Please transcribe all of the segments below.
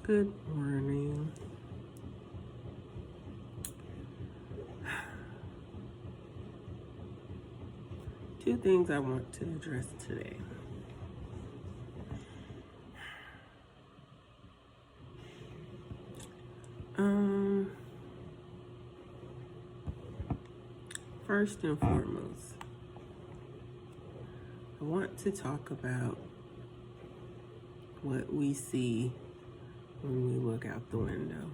Good morning. Two things I want to address today. First and foremost, I want to talk about what we see when we look out the window.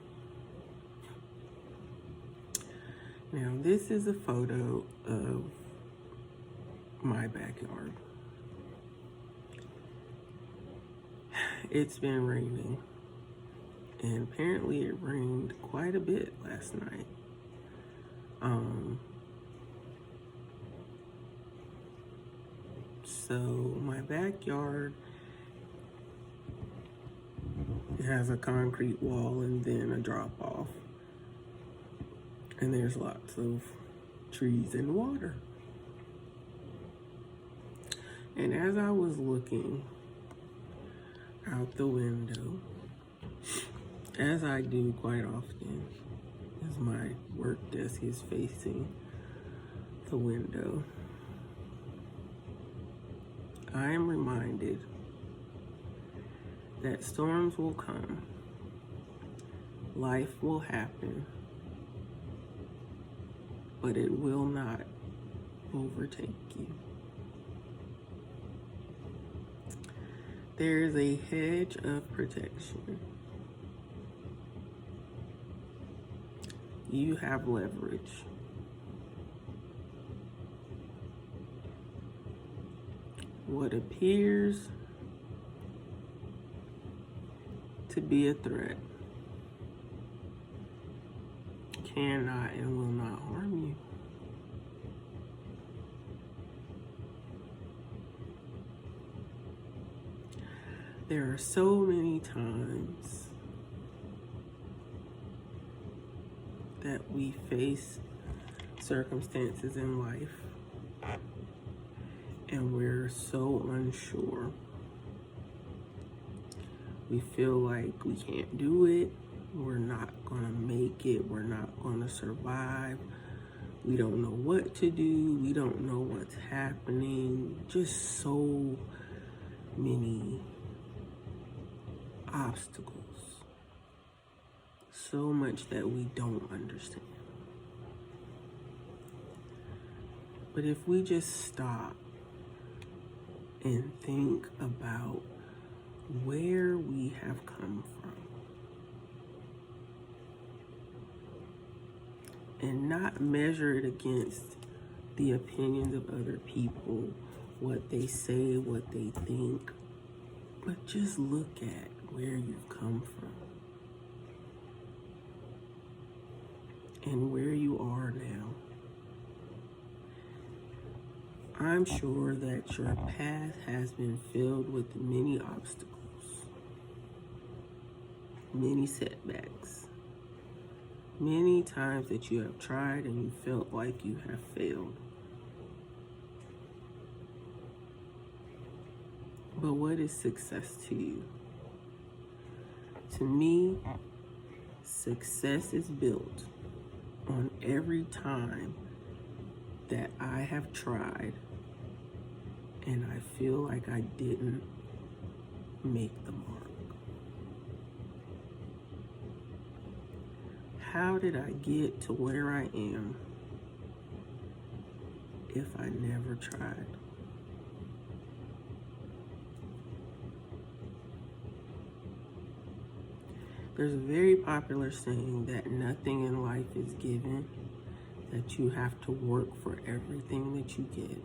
Now, this is a photo of my backyard. It's been raining, and apparently it rained quite a bit last night. So my backyard has a concrete wall and then a drop off, and there's lots of trees and water. And as I was looking out the window, as I do quite often, as my work desk is facing the window, I am reminded that storms will come, life will happen, but it will not overtake you. There is a hedge of protection. You have leverage. What appears to be a threat cannot and will not harm you. There are so many times that we face circumstances in life and we're so unsure. We feel like we can't do it, we're not gonna make it, we're not gonna survive, we don't know what to do, we don't know what's happening, just so many obstacles, so much that we don't understand. But if we just stop and think about where we have come from and not measure it against the opinions of other people, what they say, what they think, but just look at where you've come from and where you are now. I'm sure that your path has been filled with many obstacles, many setbacks, many times that you have tried and you felt like you have failed. But what is success to you? To me, success is built on every time that I have tried and I feel like I didn't make the mark. How did I get to where I am if I never tried? There's a very popular saying that nothing in life is given, that you have to work for everything that you get.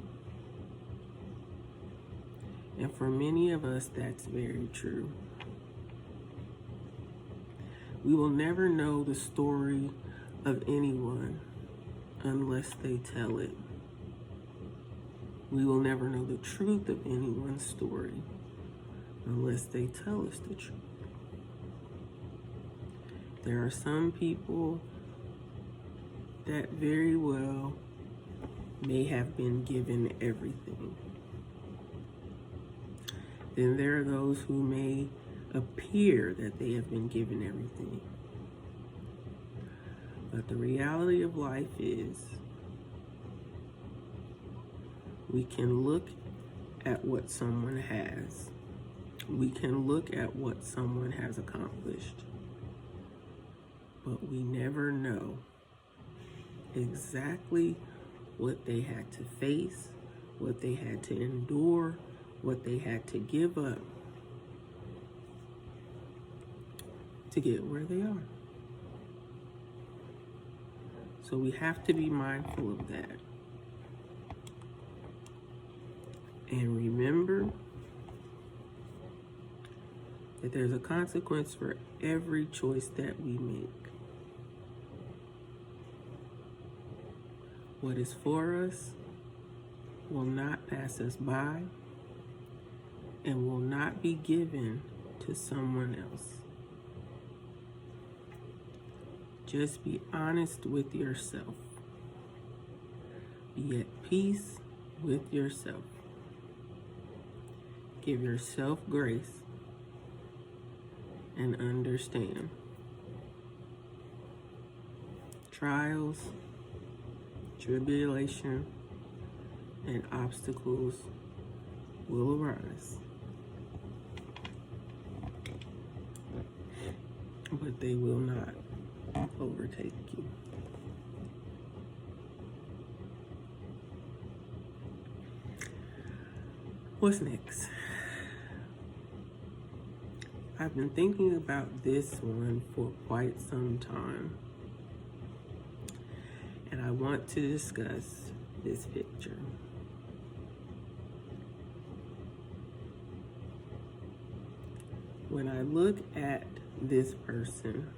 And for many of us, that's very true. We will never know the story of anyone unless they tell it. We will never know the truth of anyone's story unless they tell us the truth. There are some people that very well may have been given everything. Then there are those who may appear that they have been given everything. But the reality of life is we can look at what someone has. We can look at what someone has accomplished. But we never know exactly what they had to face, what they had to endure, what they had to give up to get where they are. So we have to be mindful of that. And remember that there's a consequence for every choice that we make. What is for us will not pass us by and will not be given to someone else. Just be honest with yourself. Be at peace with yourself. Give yourself grace and understand. Trials, tribulation, and obstacles will arise, but they will not overtake you. What's next? I've been thinking about this one for quite some time, and I want to discuss this picture. When I look at this person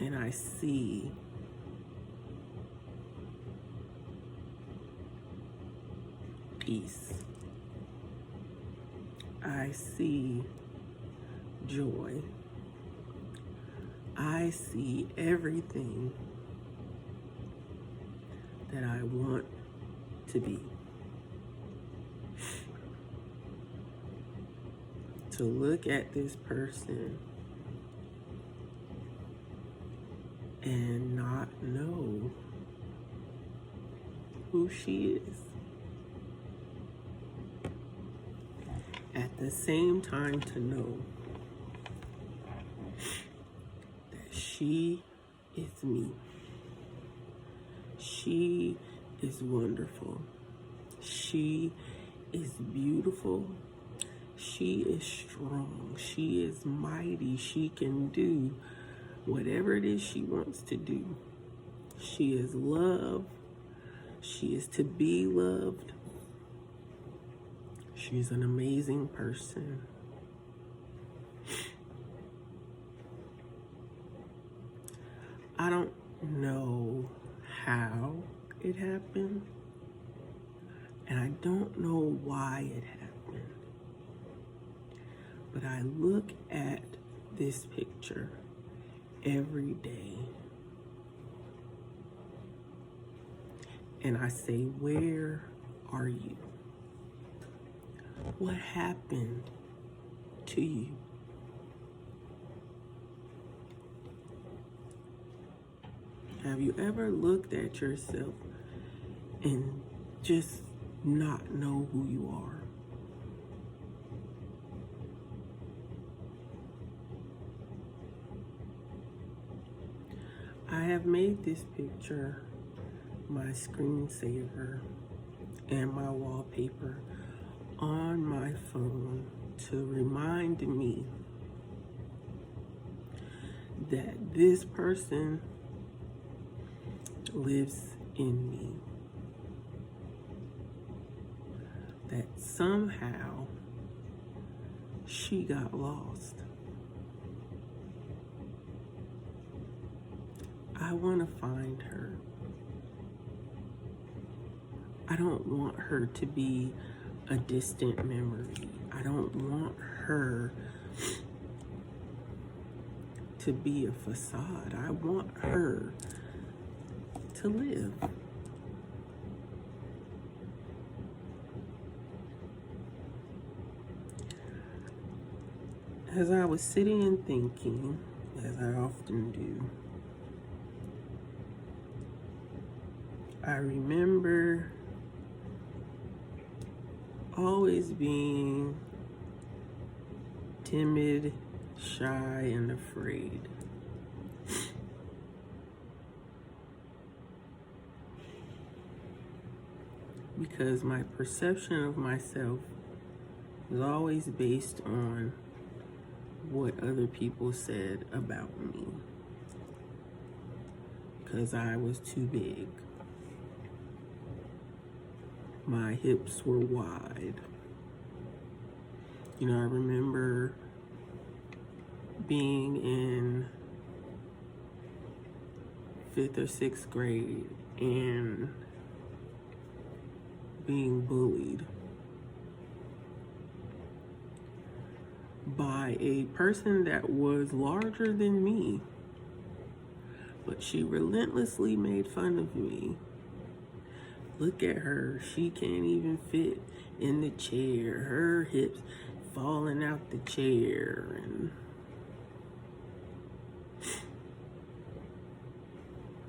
and I see peace, I see joy, I see everything that I want to be. To look at this person and not know who she is. At the same time, to know that she is me. She is wonderful. She is beautiful. She is strong. She is mighty. She can do whatever it is she wants to do. She is loved. She is to be loved. She's an amazing person. I don't know how it happened, and I don't know why it happened. But I look at this picture every day and I say, where are you? What happened to you? Have you ever looked at yourself and just not know who you are? I have made this picture my screensaver and my wallpaper on my phone to remind me that this person lives in me. That somehow she got lost. I want to find her. I don't want her to be a distant memory. I don't want her to be a facade. I want her to live. As I was sitting and thinking, as I often do, I remember always being timid, shy, and afraid. Because my perception of myself was always based on what other people said about me. Because I was too big. My hips were wide. You know, I remember being in 5th or 6th grade and being bullied by a person that was larger than me, but she relentlessly made fun of me. Look at her, she can't even fit in the chair, her hips falling out the chair, and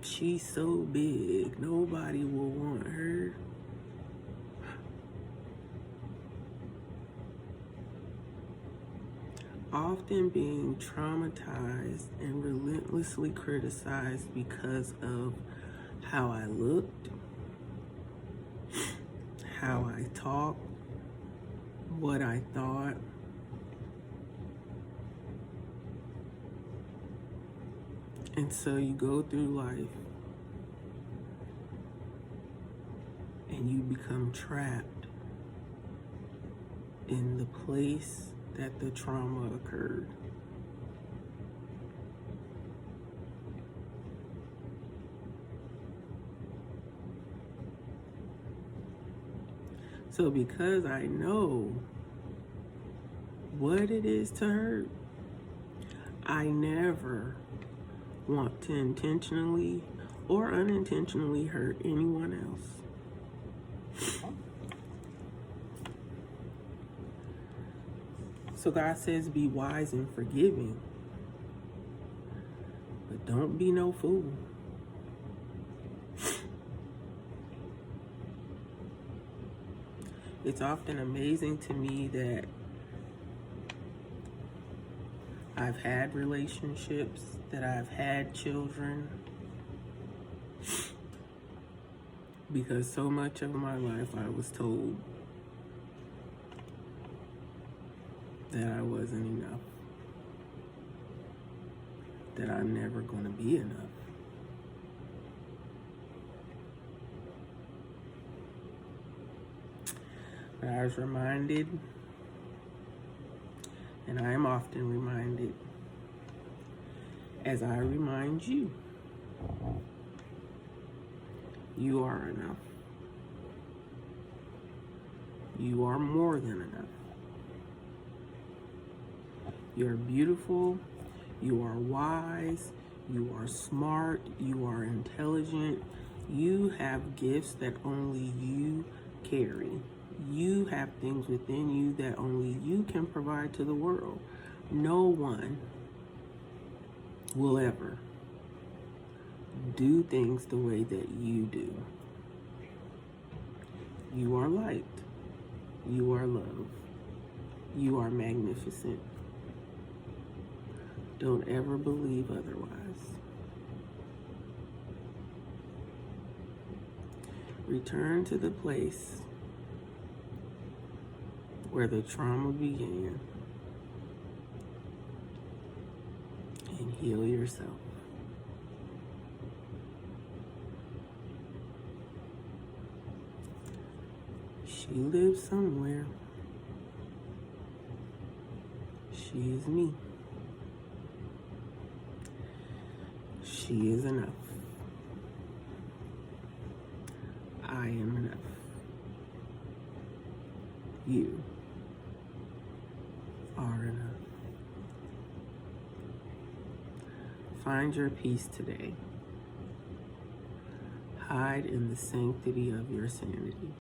she's so big, nobody will want her. Often being traumatized and relentlessly criticized because of how I looked, how I talked, what I thought. And so you go through life and you become trapped in the place that the trauma occurred. So because I know what it is to hurt, I never want to intentionally or unintentionally hurt anyone else. So God says, be wise and forgiving, but don't be no fool. It's often amazing to me that I've had relationships, that I've had children, because so much of my life I was told that I wasn't enough, that I'm never going to be enough. But I was reminded, and I am often reminded, as I remind you, you are enough. You are more than enough. You're beautiful, you are wise, you are smart, you are intelligent. You have gifts that only you carry. You have things within you that only you can provide to the world. No one will ever do things the way that you do. You are light. You are love. You are magnificent. Don't ever believe otherwise. Return to the place where the trauma began and heal yourself. She lives somewhere. She is me. She is enough. I am enough. You are enough. Find your peace today. Hide in the sanctity of your sanity.